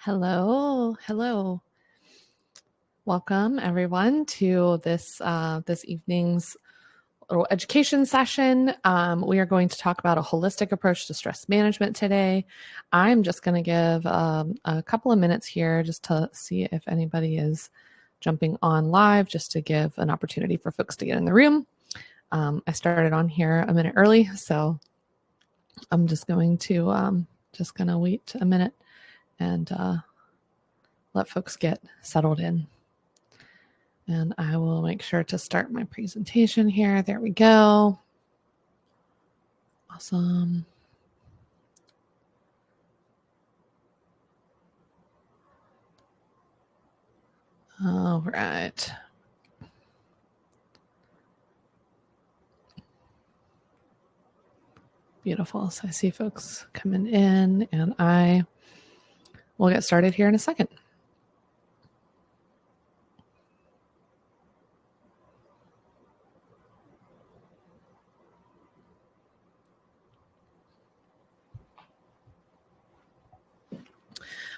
Hello, hello. Welcome everyone to this evening's little education session. We are going to talk about a holistic approach to stress management today. I'm just going to give a couple of minutes here just to see if anybody is jumping on live, just to give an opportunity for folks to get in the room. I started on here a minute early, so I'm just going to wait a minute and let folks get settled in. And I will make sure to start my presentation here. There we go. Awesome. All right. Beautiful. So I see folks coming in, and I will get started here in a second.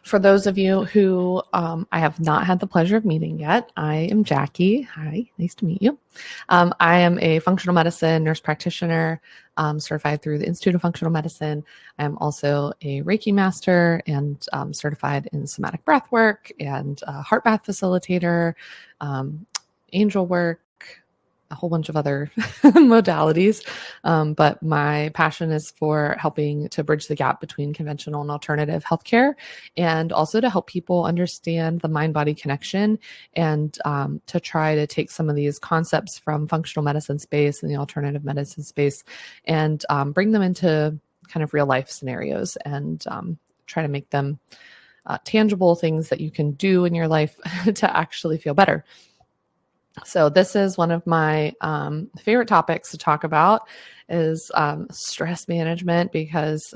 For those of you who I have not had the pleasure of meeting yet, I am Jackie. Hi, nice to meet you. I am a functional medicine nurse practitioner, certified through the Institute of Functional Medicine. I am also a Reiki master and certified in somatic breath work and heart bath facilitator, angel work, a whole bunch of other modalities. But my passion is for helping to bridge the gap between conventional and alternative healthcare, and also to help people understand the mind-body connection, and to try to take some of these concepts from functional medicine space and the alternative medicine space and bring them into kind of real life scenarios and try to make them tangible things that you can do in your life to actually feel better. So this is one of my favorite topics to talk about is stress management, because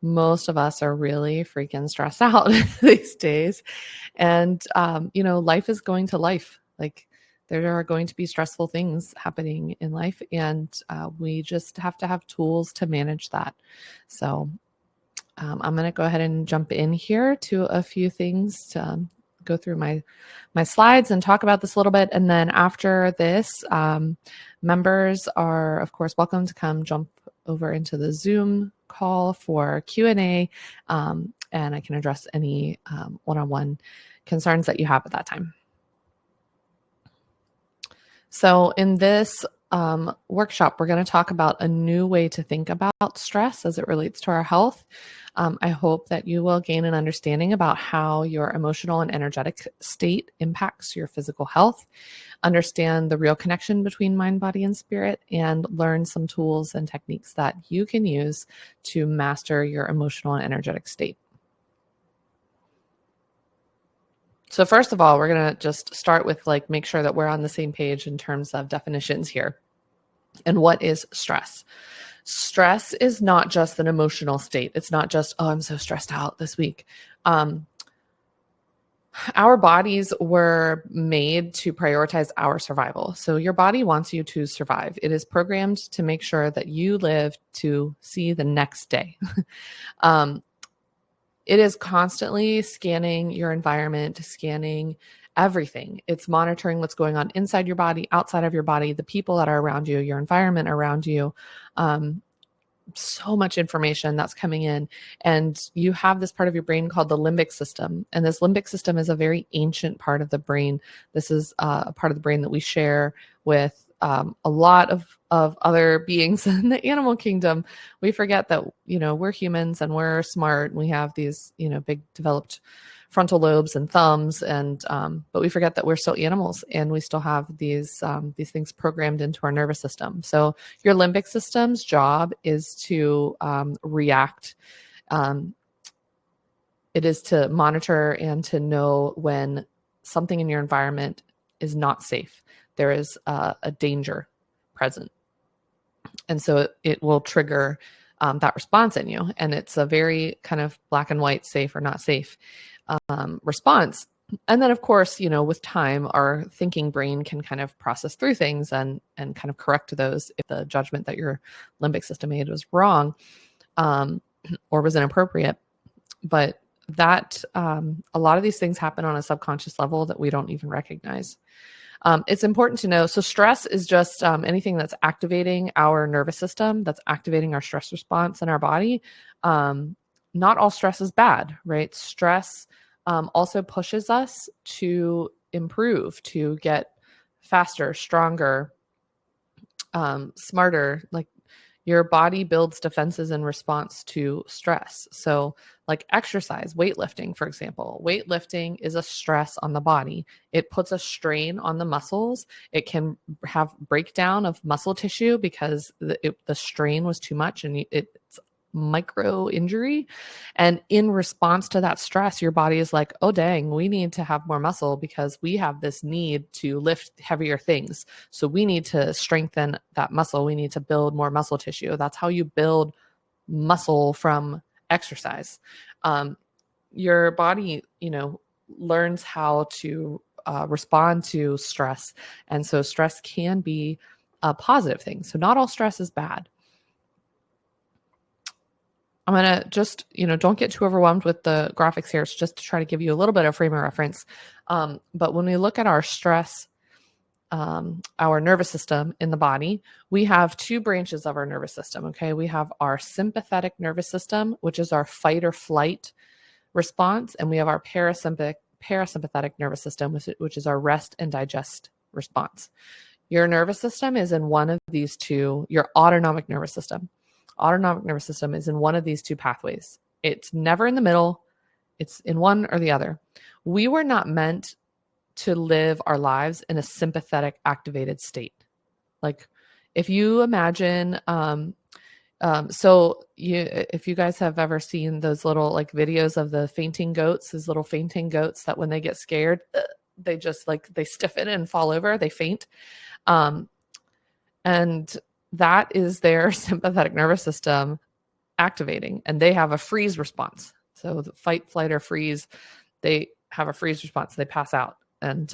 most of us are really freaking stressed out these days. And, life is going to life. Like, there are going to be stressful things happening in life, and we just have to have tools to manage that. So I'm going to go ahead and jump in here to a few things to go through my slides and talk about this a little bit. And then after this, members are, of course, welcome to come jump over into the Zoom call for Q&A, and I can address any one-on-one concerns that you have at that time. So in this workshop, we're going to talk about a new way to think about stress as it relates to our health. I hope that you will gain an understanding about how your emotional and energetic state impacts your physical health, understand the real connection between mind, body, and spirit, and learn some tools and techniques that you can use to master your emotional and energetic state. So first of all, we're going to just start with make sure that we're on the same page in terms of definitions here. And what is stress? Stress is not just an emotional state. It's not just, oh, I'm so stressed out this week. Our bodies were made to prioritize our survival. So your body wants you to survive. It is programmed to make sure that you live to see the next day. It is constantly scanning your environment, scanning everything. It's monitoring what's going on inside your body, outside of your body, the people that are around you, your environment around you. So much information that's coming in. And you have this part of your brain called the limbic system. And this limbic system is a very ancient part of the brain. This is a part of the brain that we share with a lot of other beings in the animal kingdom. We forget that, we're humans and we're smart. And we have these, big developed frontal lobes and thumbs, and but we forget that we're still animals and we still have these things programmed into our nervous system. So your limbic system's job is to react. It is to monitor and to know when something in your environment is not safe. There is a danger present. And so it will trigger that response in you. And it's a very kind of black and white, safe or not safe response. And then, of course, with time, our thinking brain can kind of process through things and kind of correct those if the judgment that your limbic system made was wrong or was inappropriate. But that a lot of these things happen on a subconscious level that we don't even recognize. It's important to know. So stress is just anything that's activating our nervous system, that's activating our stress response in our body. Not all stress is bad, right? Stress also pushes us to improve, to get faster, stronger, smarter. Like your body builds defenses in response to stress. So, like exercise, weightlifting, for example, weightlifting is a stress on the body. It puts a strain on the muscles. It can have breakdown of muscle tissue because the strain was too much and it's micro injury. And in response to that stress, your body is like, oh, dang, we need to have more muscle because we have this need to lift heavier things. So we need to strengthen that muscle. We need to build more muscle tissue. That's how you build muscle from exercise. Your body, learns how to respond to stress. And so stress can be a positive thing. So not all stress is bad. I'm going to just, don't get too overwhelmed with the graphics here. It's just to try to give you a little bit of frame of reference. But when we look at our stress, our nervous system in the body, we have two branches of our nervous system. Okay. We have our sympathetic nervous system, which is our fight or flight response. And we have our parasympathetic nervous system, which is our rest and digest response. Your nervous system is in one of these two, your autonomic nervous system. Autonomic nervous system is in one of these two pathways. It's never in the middle. It's in one or the other. We were not meant to live our lives in a sympathetic activated state. Like if you imagine, if you guys have ever seen those little like videos of the fainting goats, those little fainting goats that when they get scared, they just they stiffen and fall over, they faint. And that is their sympathetic nervous system activating, and they have a freeze response. So the fight, flight, or freeze, they have a freeze response. They pass out. And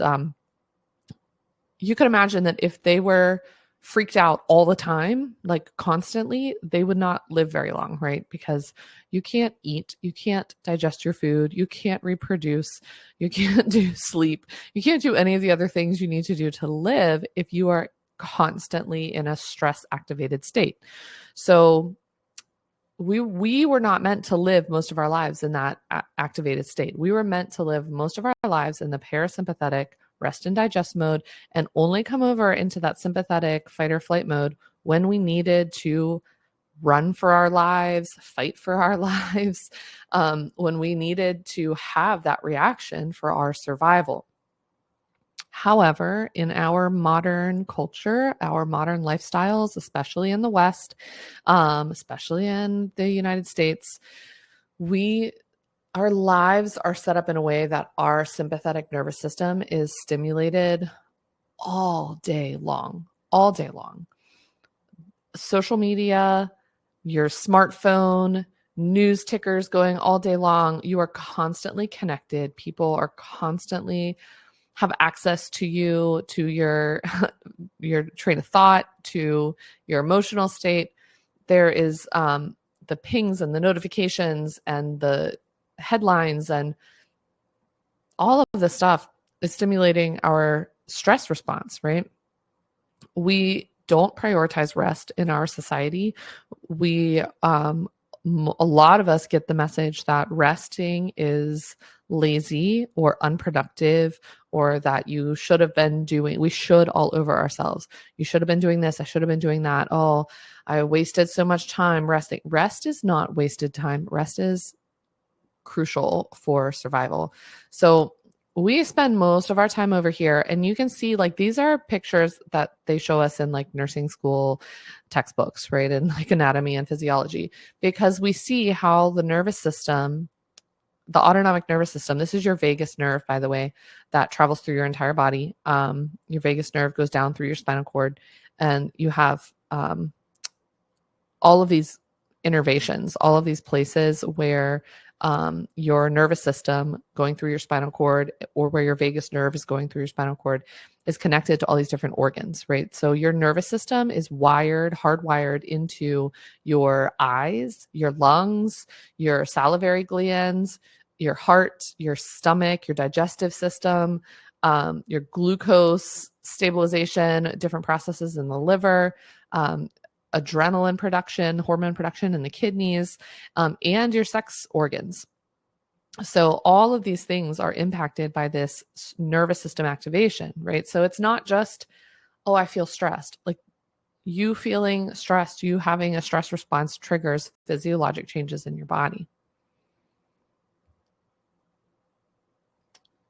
you could imagine that if they were freaked out all the time, like constantly, they would not live very long, right? Because you can't eat, you can't digest your food, you can't reproduce, you can't do sleep, you can't do any of the other things you need to do to live if you are constantly in a stress activated state. So we were not meant to live most of our lives in that activated state. We were meant to live most of our lives in the parasympathetic rest and digest mode and only come over into that sympathetic fight or flight mode when we needed to run for our lives, fight for our lives, when we needed to have that reaction for our survival. However, in our modern culture, our modern lifestyles, especially in the West, especially in the United States, our lives are set up in a way that our sympathetic nervous system is stimulated all day long. Social media, your smartphone, news tickers going all day long. You are constantly connected. People are constantly have access to you, to your train of thought, to your emotional state. There is the pings and the notifications and the headlines and all of this stuff is stimulating our stress response, right? We don't prioritize rest in our society. A lot of us get the message that resting is lazy or unproductive, or that we should all over ourselves. You should have been doing this. I should have been doing that. Oh, I wasted so much time resting. Rest is not wasted time. Rest is crucial for survival. So we spend most of our time over here, and you can see these are pictures that they show us in nursing school textbooks, right? In anatomy and physiology, because we see how the nervous system, the autonomic nervous system, this is your vagus nerve, by the way, that travels through your entire body. Your vagus nerve goes down through your spinal cord, and you have all of these innervations, all of these places where your nervous system going through your spinal cord, or where your vagus nerve is going through your spinal cord, is connected to all these different organs, right? So your nervous system is hardwired into your eyes, your lungs, your salivary glands, your heart, your stomach, your digestive system, your glucose stabilization, different processes in the liver, adrenaline production, hormone production in the kidneys, and your sex organs. So all of these things are impacted by this nervous system activation, right? So it's not just, oh, I feel stressed. Like, you feeling stressed, you having a stress response triggers physiologic changes in your body.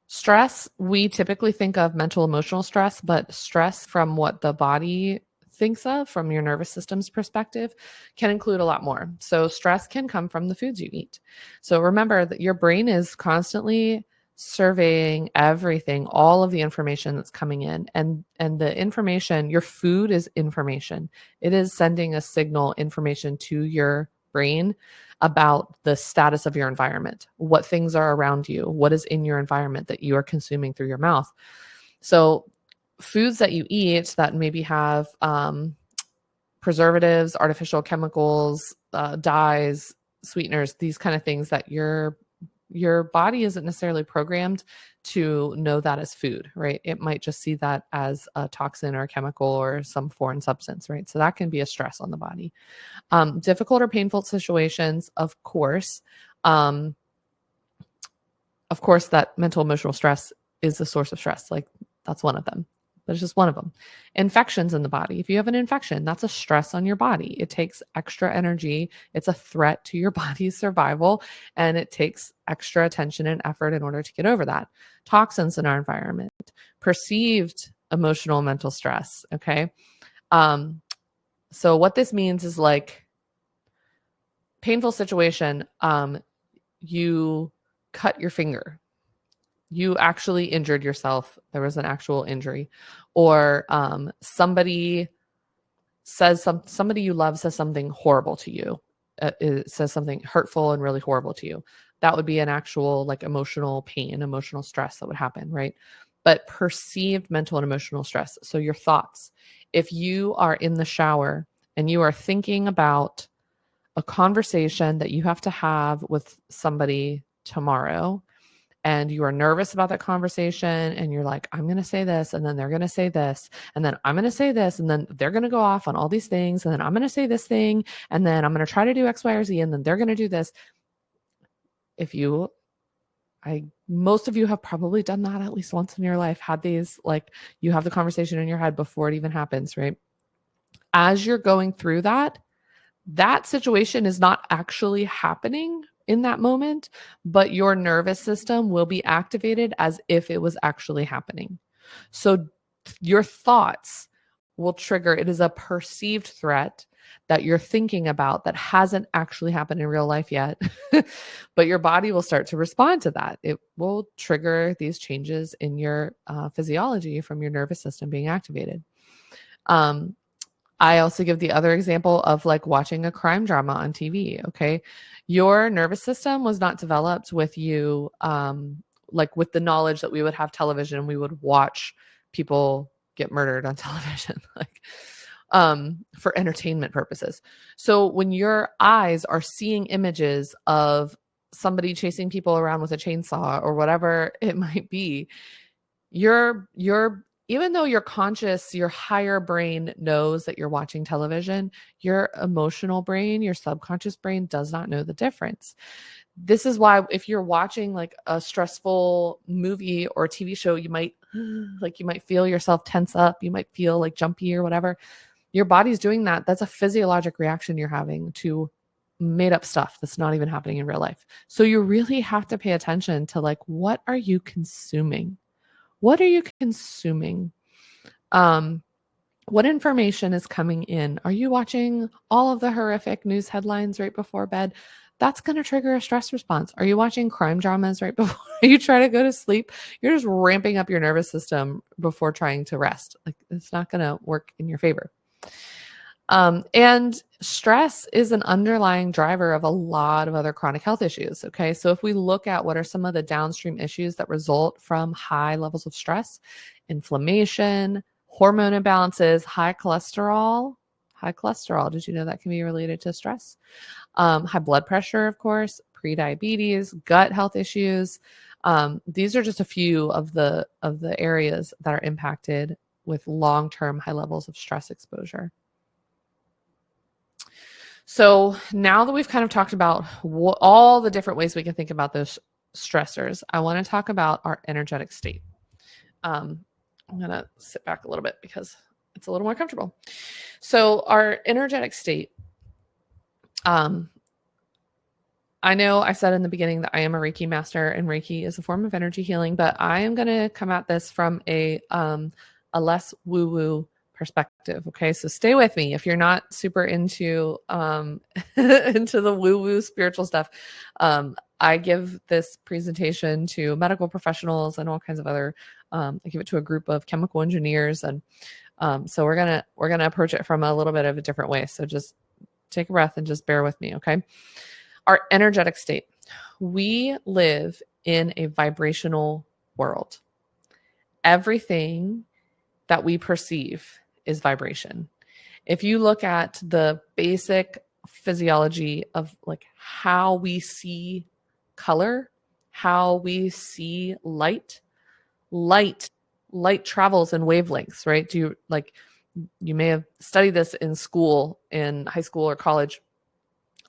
Stress, we typically think of mental emotional stress, but stress from what the body thinks of from your nervous system's perspective can include a lot more. So stress can come from the foods you eat. So remember that your brain is constantly surveying everything, all of the information that's coming in, and the information, your food is information. It is sending a signal, information to your brain about the status of your environment, what things are around you, what is in your environment that you are consuming through your mouth. So foods that you eat that maybe have preservatives, artificial chemicals, dyes, sweeteners, these kind of things that your body isn't necessarily programmed to know that as food, right? It might just see that as a toxin or a chemical or some foreign substance, right? So that can be a stress on the body. Difficult or painful situations, of course, that mental emotional stress is a source of stress. Like, that's one of them, but it's just one of them. Infections in the body. If you have an infection, that's a stress on your body. It takes extra energy. It's a threat to your body's survival, and it takes extra attention and effort in order to get over that. Toxins in our environment, perceived emotional mental stress. Okay. So what this means is, like, painful situation, you cut your finger, you actually injured yourself, there was an actual injury, or somebody you love says something horrible to you, it says something hurtful and really horrible to you. That would be an actual, like, emotional pain, emotional stress that would happen, right? But perceived mental and emotional stress, so your thoughts. If you are in the shower and you are thinking about a conversation that you have to have with somebody tomorrow, and you are nervous about that conversation, and you're like, I'm going to say this, and then they're going to say this, and then I'm going to say this, and then they're going to go off on all these things, and then I'm going to say this thing, and then I'm going to try to do X, Y, or Z, and then they're going to do this. Most of you have probably done that at least once in your life, had these, like, you have the conversation in your head before it even happens, right? As you're going through that situation is not actually happening in that moment, but your nervous system will be activated as if it was actually happening. So your thoughts will trigger, it is a perceived threat that you're thinking about that hasn't actually happened in real life yet, but your body will start to respond to that. It will trigger these changes in your physiology from your nervous system being activated. I also give the other example of, like, watching a crime drama on TV. Okay. Your nervous system was not developed with you, like, with the knowledge that we would have television and we would watch people get murdered on television, like, for entertainment purposes. So when your eyes are seeing images of somebody chasing people around with a chainsaw or whatever it might be, your even though you're conscious, your higher brain knows that you're watching television, your emotional brain, your subconscious brain does not know the difference. This is why if you're watching, like, a stressful movie or TV show, you might feel yourself tense up, you might feel like jumpy or whatever. Your body's doing that. That's a physiologic reaction you're having to made up stuff that's not even happening in real life. So you really have to pay attention to, like, what are you consuming? What are you consuming? What information is coming in? Are you watching all of the horrific news headlines right before bed? That's going to trigger a stress response. Are you watching crime dramas right before you try to go to sleep? You're just ramping up your nervous system before trying to rest. Like, it's not going to work in your favor. And stress is an underlying driver of a lot of other chronic health issues. Okay. So if we look at what are some of the downstream issues that result from high levels of stress, inflammation, hormone imbalances, high cholesterol. Did you know that can be related to stress? High blood pressure, of course, prediabetes, gut health issues. These are just a few of the areas that are impacted with long-term high levels of stress exposure. So now that we've kind of talked about all the different ways we can think about those stressors, I want to talk about our energetic state. I'm going to sit back a little bit because it's a little more comfortable. So our energetic state, I know I said in the beginning that I am a Reiki master, and Reiki is a form of energy healing, but I am going to come at this from a less woo-woo perspective. Okay, so stay with me if you're not super into into the woo-woo spiritual stuff. I give this presentation to medical professionals and all kinds of other. I give it to a group of chemical engineers, and so we're gonna approach it from a little bit of a different way. So just take a breath and just bear with me, okay? Our energetic state. We live in a vibrational world. Everything that we perceive is vibration. If you look at the basic physiology of like how we see color, how we see light travels in wavelengths, right? You may have studied this in school, in high school or college.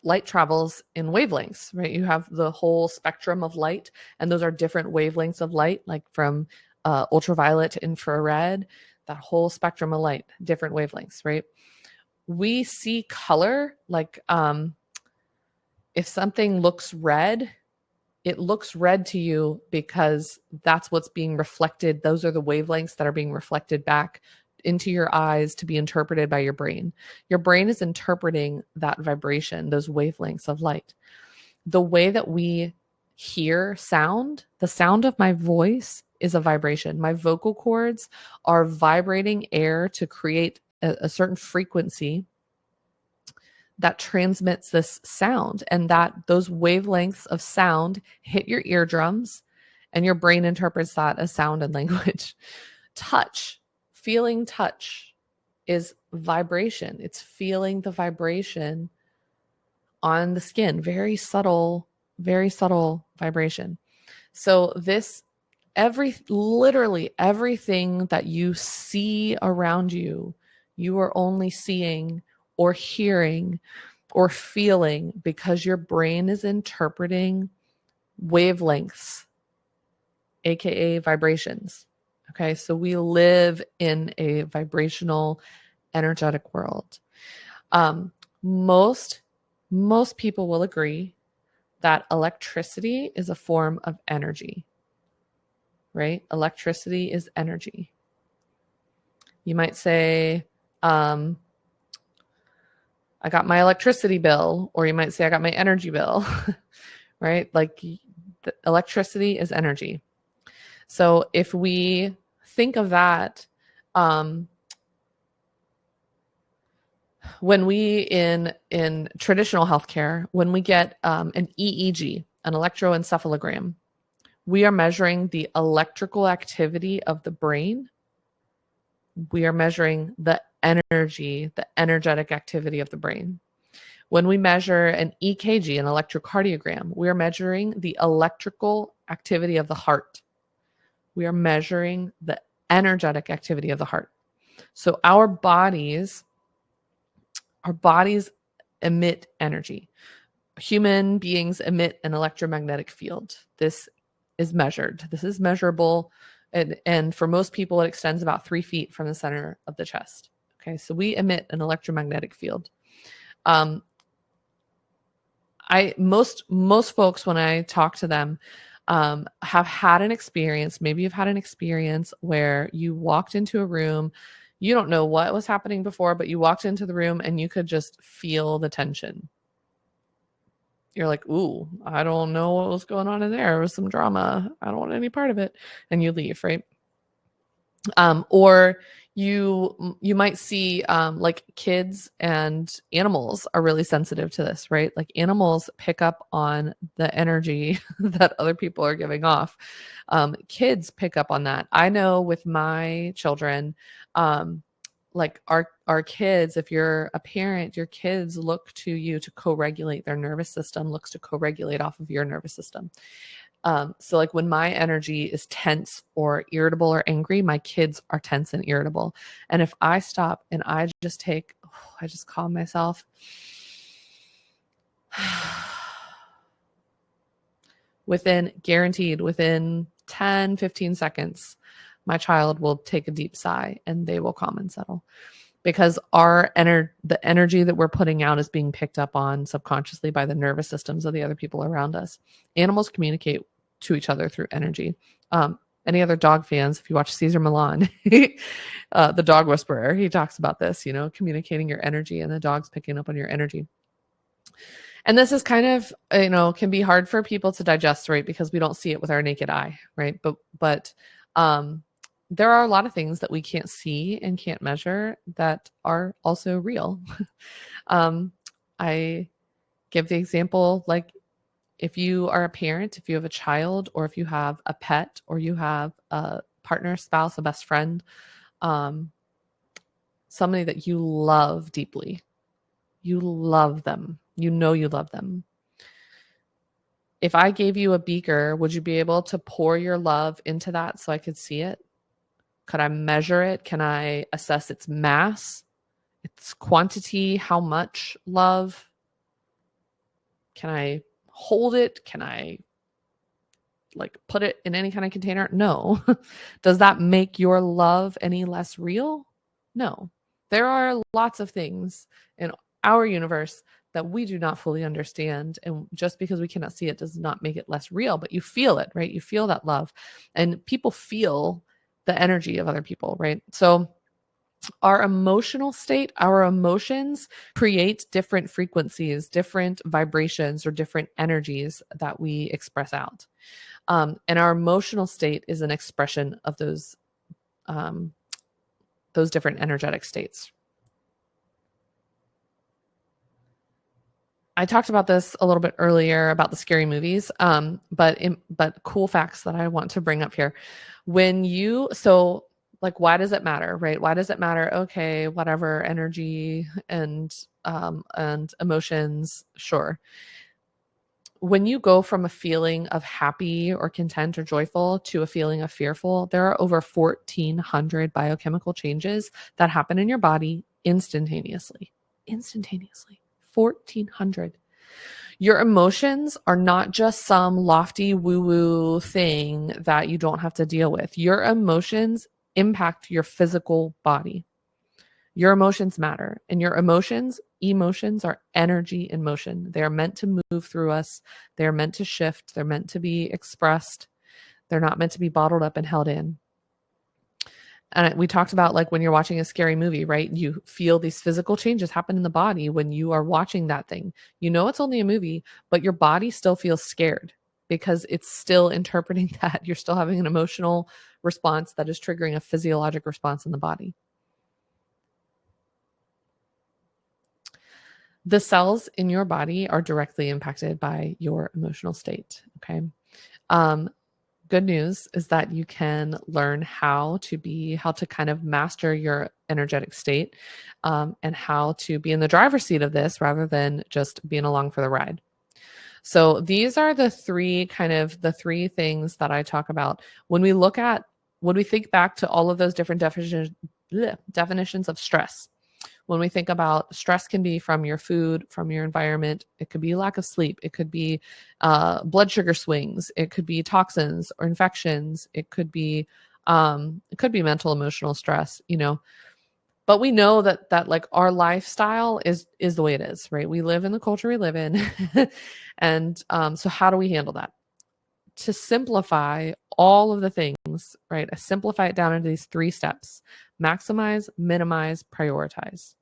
Light travels in wavelengths, right? You have the whole spectrum of light, and those are different wavelengths of light, like from ultraviolet to infrared, that whole spectrum of light, different wavelengths, right? We see color, like if something looks red, it looks red to you because that's what's being reflected. Those are the wavelengths that are being reflected back into your eyes to be interpreted by your brain. Your brain is interpreting that vibration, those wavelengths of light. The way that we hear sound, the sound of my voice is a vibration. My vocal cords are vibrating air to create a certain frequency that transmits this sound, and that those wavelengths of sound hit your eardrums, and your brain interprets that as sound and language. Touch. Feeling touch is vibration. It's feeling the vibration on the skin. Very subtle vibration. So literally everything that you see around you, you are only seeing or hearing or feeling because your brain is interpreting wavelengths, aka vibrations. Okay, so we live in a vibrational, energetic world. Most people will agree that electricity is a form of energy, right? Electricity is energy. You might say, I got my electricity bill, or you might say, I got my energy bill, right? Like the electricity is energy. So if we think of that, when we in traditional healthcare, when we get an EEG, an electroencephalogram, we are measuring the electrical activity of the brain. We are measuring the energy, the energetic activity of the brain. When we measure an EKG, an electrocardiogram, we are measuring the electrical activity of the heart. We are measuring the energetic activity of the heart. So our bodies emit energy. Human beings emit an electromagnetic field. This is measured. This is measurable. And for most people, it extends about 3 feet from the center of the chest. Okay, so we emit an electromagnetic field. Most folks, when I talk to them, have had an experience. Maybe you've had an experience where you walked into a room, you don't know what was happening before, but you walked into the room and you could just feel the tension. You're like, ooh, I don't know what was going on in there. There was some drama. I don't want any part of it. And you leave, right? Or you might see like kids and animals are really sensitive to this, right? Like animals pick up on the energy that other people are giving off. Kids pick up on that. I know with my children, like our kids, if you're a parent, your kids look to you to co-regulate. Their nervous system looks to co-regulate off of your nervous system. So like when my energy is tense or irritable or angry, my kids are tense and irritable. And if I stop and I just I just calm myself, guaranteed within 10, 15 seconds, my child will take a deep sigh and they will calm and settle, because the energy that we're putting out is being picked up on subconsciously by the nervous systems of the other people around us. Animals communicate to each other through energy. Any other dog fans, if you watch Cesar Millan, the dog whisperer, he talks about this, communicating your energy and the dog's picking up on your energy. And this is kind of, can be hard for people to digest, right? Because we don't see it with our naked eye, right? But there are a lot of things that we can't see and can't measure that are also real. I give the example, like if you are a parent, if you have a child, or if you have a pet, or you have a partner, spouse, a best friend, somebody that you love deeply, you love them, you love them. If I gave you a beaker, would you be able to pour your love into that so I could see it? Could I measure it? Can I assess its mass, its quantity, how much love? Can I hold it? Can I put it in any kind of container? No. Does that make your love any less real? No. There are lots of things in our universe that we do not fully understand. And just because we cannot see it does not make it less real, but you feel it, right? You feel that love, and people feel the energy of other people, right? So our emotional state, our emotions create different frequencies, different vibrations, or different energies that we express out. And our emotional state is an expression of those different energetic states. I talked about this a little bit earlier about the scary movies, but cool facts that I want to bring up here. Why does it matter, right? Why does it matter? Okay, whatever, energy and emotions, sure. When you go from a feeling of happy or content or joyful to a feeling of fearful, there are over 1,400 biochemical changes that happen in your body instantaneously. 1,400. Your emotions are not just some lofty woo-woo thing that you don't have to deal with. Your emotions impact your physical body. Your emotions matter, and your emotions are energy in motion. They are meant to move through us. They're meant to shift. They're meant to be expressed. They're not meant to be bottled up and held in. And we talked about when you're watching a scary movie, right? You feel these physical changes happen in the body when you are watching that thing. It's only a movie, but your body still feels scared because it's still interpreting that. You're still having an emotional response that is triggering a physiologic response in the body. The cells in your body are directly impacted by your emotional state. Okay. Good news is that you can learn how to kind of master your energetic state, and how to be in the driver's seat of this rather than just being along for the ride. So these are the three things that I talk about when we think back to all of those different definitions of stress. When we think about stress, can be from your food, from your environment. It could be lack of sleep. It could be blood sugar swings. It could be toxins or infections. It could be mental, emotional stress, But we know that our lifestyle is the way it is, right? We live in the culture we live in. And so how do we handle that? To simplify all of the things, right? I simplify it down into these 3 steps: maximize, minimize, prioritize.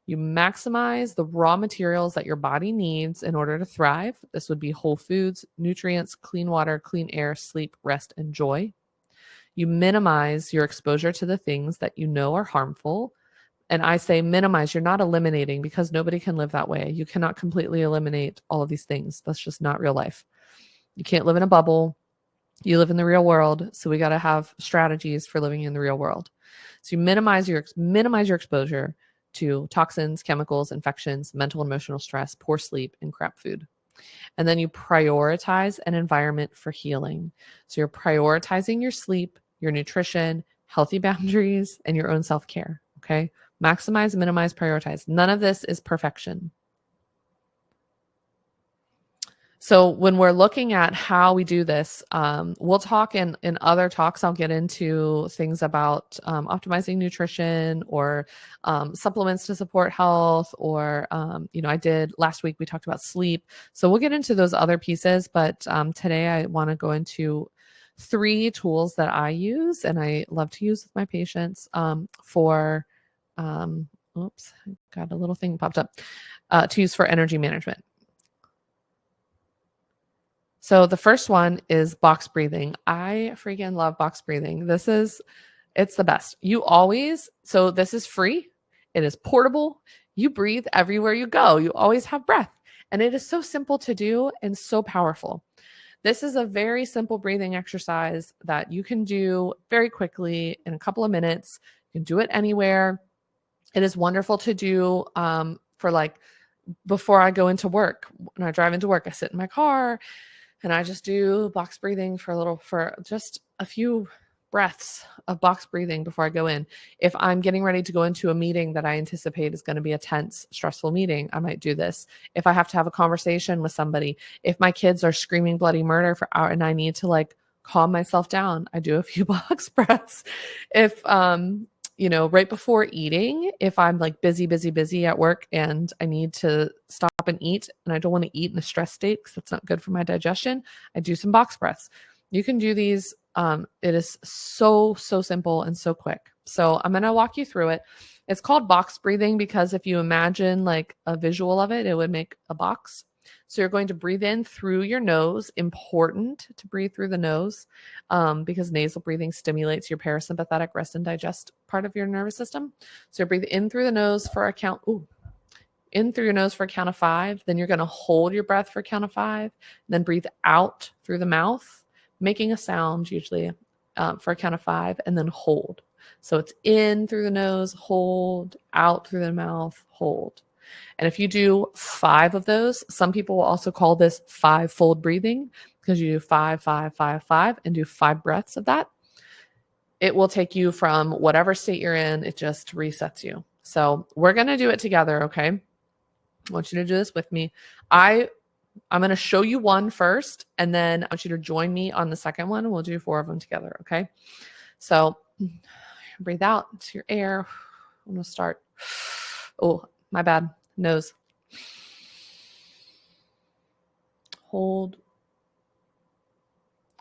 You maximize the raw materials that your body needs in order to thrive. This would be whole foods, nutrients, clean water, clean air, sleep, rest, and joy. You minimize your exposure to the things that you know are harmful. And I say minimize, you're not eliminating, because nobody can live that way. You cannot completely eliminate all of these things. That's just not real life. You can't live in a bubble. You live in the real world. So we got to have strategies for living in the real world. So you minimize your exposure to toxins, chemicals, infections, mental and emotional stress, poor sleep, and crap food. And then you prioritize an environment for healing. So you're prioritizing your sleep, your nutrition, healthy boundaries, and your own self-care. Okay. Maximize, minimize, prioritize. None of this is perfection. So when we're looking at how we do this, we'll talk in other talks. I'll get into things about optimizing nutrition or supplements to support health, or I did last week, we talked about sleep. So we'll get into those other pieces. But today I want to go into 3 tools that I use and I love to use with my patients for, oops, got a little thing popped up, to use for energy management. So the first one is box breathing. I freaking love box breathing. It's the best. So this is free. It is portable. You breathe everywhere you go. You always have breath. And it is so simple to do and so powerful. This is a very simple breathing exercise that you can do very quickly in a couple of minutes. You can do it anywhere. It is wonderful to do for like before I go into work. When I drive into work, I sit in my car and I just do box breathing for just a few breaths of box breathing before I go in. If I'm getting ready to go into a meeting that I anticipate is going to be a tense, stressful meeting, I might do this. If I have to have a conversation with somebody, if my kids are screaming bloody murder for hours and I need to like calm myself down, I do a few box breaths. If right before eating, if I'm like busy at work and I need to stop and eat and I don't want to eat in a stress state because that's not good for my digestion, I do some box breaths. You can do these. It is so simple and so quick. So I'm going to walk you through it. It's called box breathing because if you imagine like a visual of it, it would make a box. So you're going to breathe in through your nose. Important to breathe through the nose because nasal breathing stimulates your parasympathetic rest and digest part of your nervous system. So breathe in through the nose for a count. In through your nose for a count of 5. Then you're going to hold your breath for a count of 5. Then breathe out through the mouth, making a sound usually for a count of 5, and then hold. So it's in through the nose, hold, out through the mouth, hold. And if you do 5 of those, some people will also call this 5-fold breathing because you do 5, 5, 5, 5, and do 5 breaths of that. It will take you from whatever state you're in. It just resets you. So we're going to do it together. Okay. I want you to do this with me. I'm going to show you one first, and then I want you to join me on the second one. And we'll do 4 of them together. Okay. So breathe out into your air. I'm going to start. Oh, my bad. Nose. Hold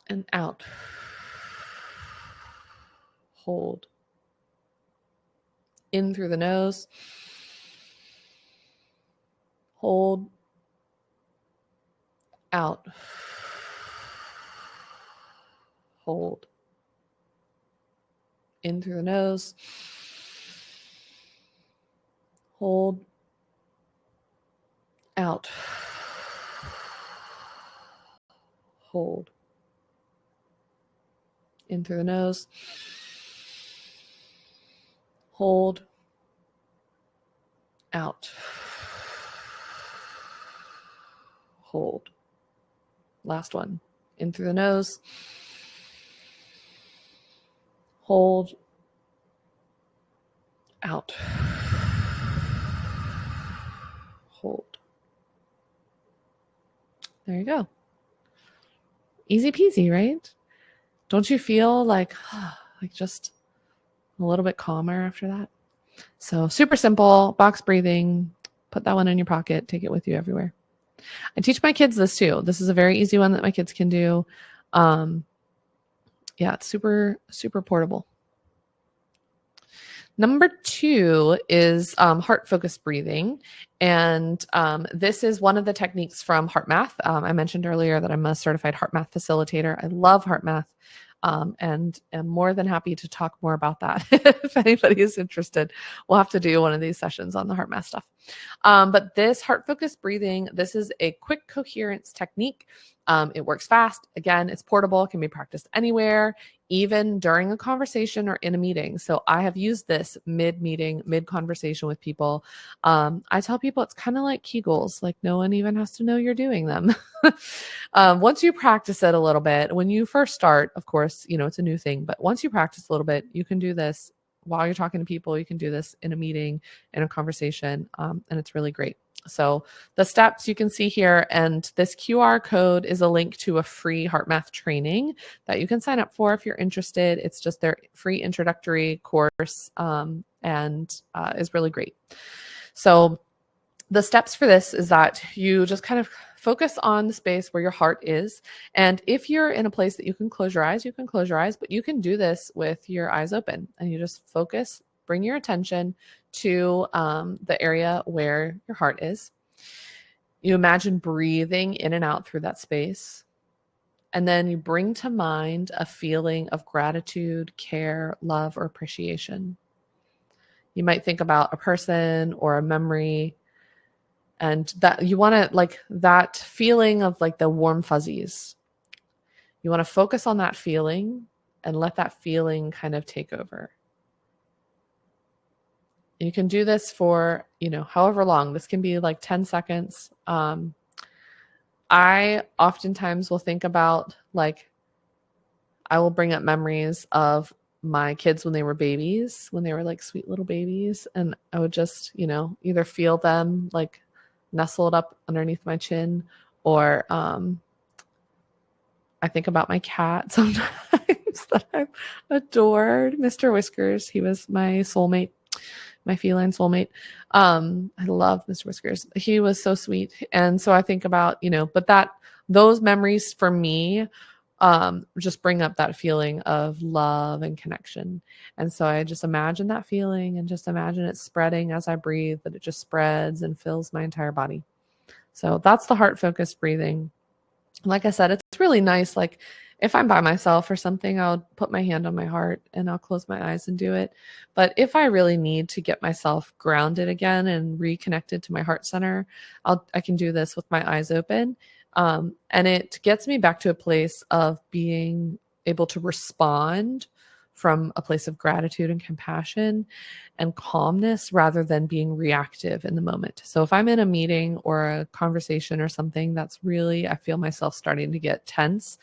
and out. Hold. In through the nose. Hold. Out. Hold. In through the nose. Hold. Out. Hold. In through the nose. Hold. Out. Hold. Last one. In through the nose. Hold. Out. Hold. There you go. Easy peasy, right? Don't you feel like just a little bit calmer after that? So super simple, box breathing. Put that one in your pocket. Take it with you everywhere. I teach my kids this too. This is a very easy one that my kids can do. It's super portable. Number 2 is heart-focused breathing. And this is one of the techniques from HeartMath. I mentioned earlier that I'm a certified HeartMath facilitator. I love HeartMath and am more than happy to talk more about that if anybody is interested. We'll have to do one of these sessions on the HeartMath stuff. But this heart focused breathing, this is a quick coherence technique. It works fast. Again, it's portable, can be practiced anywhere, even during a conversation or in a meeting. So I have used this mid-meeting, mid-conversation with people. I tell people it's kind of like Kegels, like no one even has to know you're doing them. Once you practice it a little bit, when you first start, of course, it's a new thing, but once you practice a little bit, you can do this while you're talking to people. You can do this in a meeting, in a conversation, and it's really great. So the steps you can see here, and this QR code is a link to a free HeartMath training that you can sign up for if you're interested. It's just their free introductory course, and is really great. So the steps for this is that you just kind of focus on the space where your heart is. And if you're in a place that you can close your eyes, you can close your eyes, but you can do this with your eyes open, and you just focus, bring your attention to the area where your heart is. You imagine breathing in and out through that space. And then you bring to mind a feeling of gratitude, care, love, or appreciation. You might think about a person or a memory, and that you want to, like, that feeling of like the warm fuzzies. You want to focus on that feeling and let that feeling kind of take over. You can do this for, however long. This can be like 10 seconds. I oftentimes will think about, like, I will bring up memories of my kids when they were babies, when they were like sweet little babies. And I would just, either feel them like nestled up underneath my chin, or I think about my cat sometimes that I've adored, Mr. Whiskers. He was my soulmate, my feline soulmate. I love Mr. Whiskers. He was so sweet. And so I think about, but those memories for me just bring up that feeling of love and connection. And so I just imagine that feeling and just imagine it spreading as I breathe, that it just spreads and fills my entire body. So that's the heart focused breathing. Like I said, it's really nice. Like if I'm by myself or something, I'll put my hand on my heart and I'll close my eyes and do it. But if I really need to get myself grounded again and reconnected to my heart center, I can do this with my eyes open. And it gets me back to a place of being able to respond from a place of gratitude and compassion and calmness rather than being reactive in the moment. So if I'm in a meeting or a conversation or something that's really, I feel myself starting to get tense,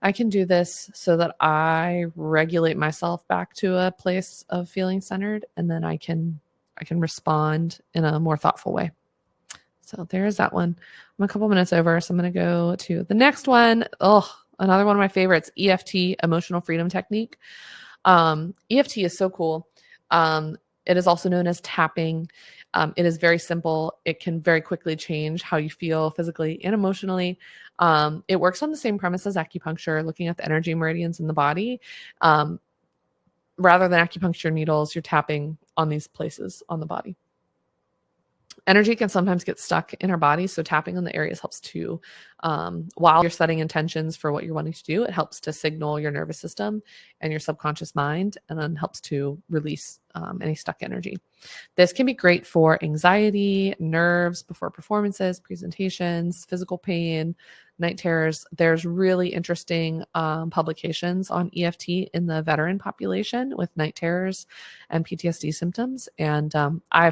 I can do this so that I regulate myself back to a place of feeling centered, and then I can respond in a more thoughtful way. So there's that one. I'm a couple minutes over, so I'm going to go to the next one. Oh, another one of my favorites, EFT, Emotional Freedom Technique. EFT is so cool. It is also known as tapping. It is very simple. It can very quickly change how you feel physically and emotionally. It works on the same premise as acupuncture, looking at the energy meridians in the body. Rather than acupuncture needles, you're tapping on these places on the body. Energy can sometimes get stuck in our bodies, so tapping on the areas helps too. While you're setting intentions for what you're wanting to do, it helps to signal your nervous system and your subconscious mind, and then helps to release any stuck energy. This can be great for anxiety, nerves before performances, presentations, physical pain, night terrors. There's really interesting publications on EFT in the veteran population with night terrors and PTSD symptoms. And I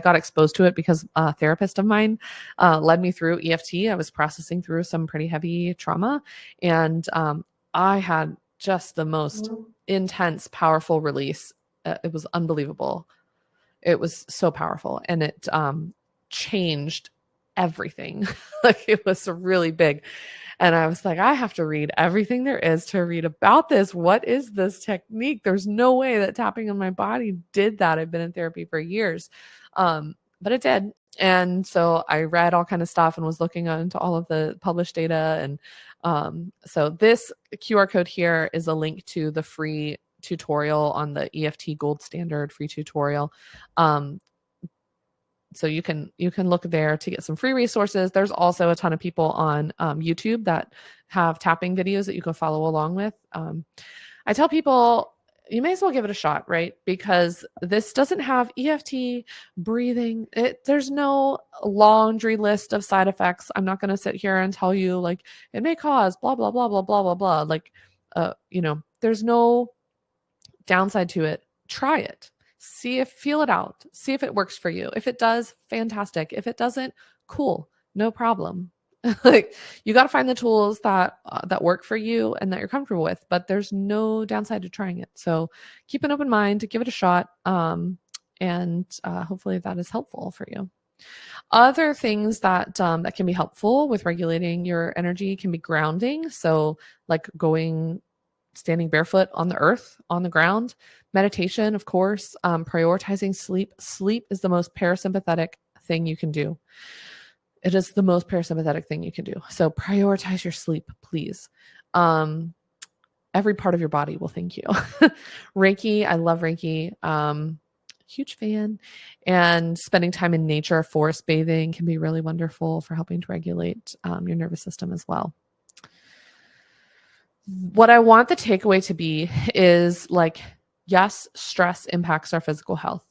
got exposed to it because a therapist of mine led me through EFT. I was processing through some pretty heavy trauma, and I had just the most intense, powerful release. It was unbelievable. It was so powerful, and it changed everything. Like, it was really big. And I was like, I have to read everything there is to read about this. What is this technique? There's no way that tapping on my body did that. I've been in therapy for years, but it did. And so I read all kind of stuff and was looking into all of the published data. And so this QR code here is a link to the free tutorial on the EFT Gold Standard free tutorial. So you can look there to get some free resources. There's also a ton of people on YouTube that have tapping videos that you can follow along with. I tell people, you may as well give it a shot, right? Because this doesn't have EFT, breathing. There's no laundry list of side effects. I'm not going to sit here and tell you like it may cause blah blah blah blah blah blah blah. Like, there's no downside to it. Try it. Feel it out. See if it works for you. If it does, fantastic. If it doesn't, cool. No problem. Like, you got to find the tools that work for you and that you're comfortable with, but there's no downside to trying it. So keep an open mind to give it a shot. And hopefully that is helpful for you. Other things that can be helpful with regulating your energy can be grounding. So like standing barefoot on the earth, on the ground, meditation, of course, prioritizing sleep. Sleep is the most parasympathetic thing you can do. It is the most parasympathetic thing you can do. So prioritize your sleep, please. Every part of your body will thank you. Reiki, I love Reiki. Huge fan. And spending time in nature, forest bathing can be really wonderful for helping to regulate your nervous system as well. What I want the takeaway to be is like, yes, stress impacts our physical health.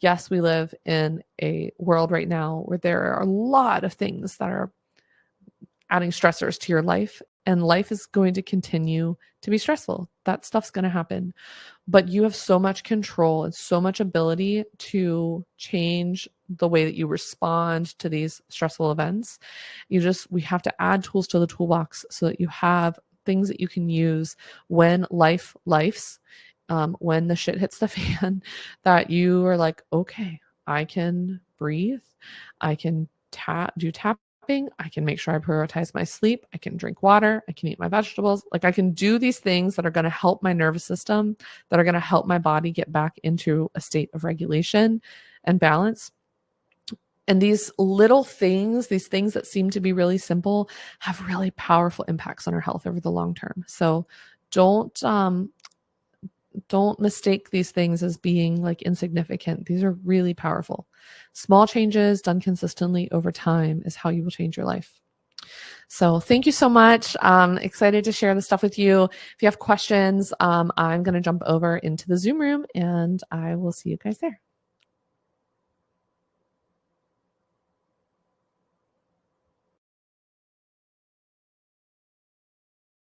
Yes, we live in a world right now where there are a lot of things that are adding stressors to your life, and life is going to continue to be stressful. That stuff's going to happen. But you have so much control and so much ability to change the way that you respond to these stressful events. We have to add tools to the toolbox so that you have things that you can use when life's when the shit hits the fan, that you are like, okay, I can breathe. I can do tapping. I can make sure I prioritize my sleep. I can drink water. I can eat my vegetables. Like, I can do these things that are going to help my nervous system, that are going to help my body get back into a state of regulation and balance. And these little things, these things that seem to be really simple, have really powerful impacts on our health over the long term. So don't mistake these things as being like insignificant. These are really powerful. Small changes done consistently over time is how you will change your life. So thank you so much. Excited to share this stuff with you. If you have questions, I'm going to jump over into the Zoom room and I will see you guys there.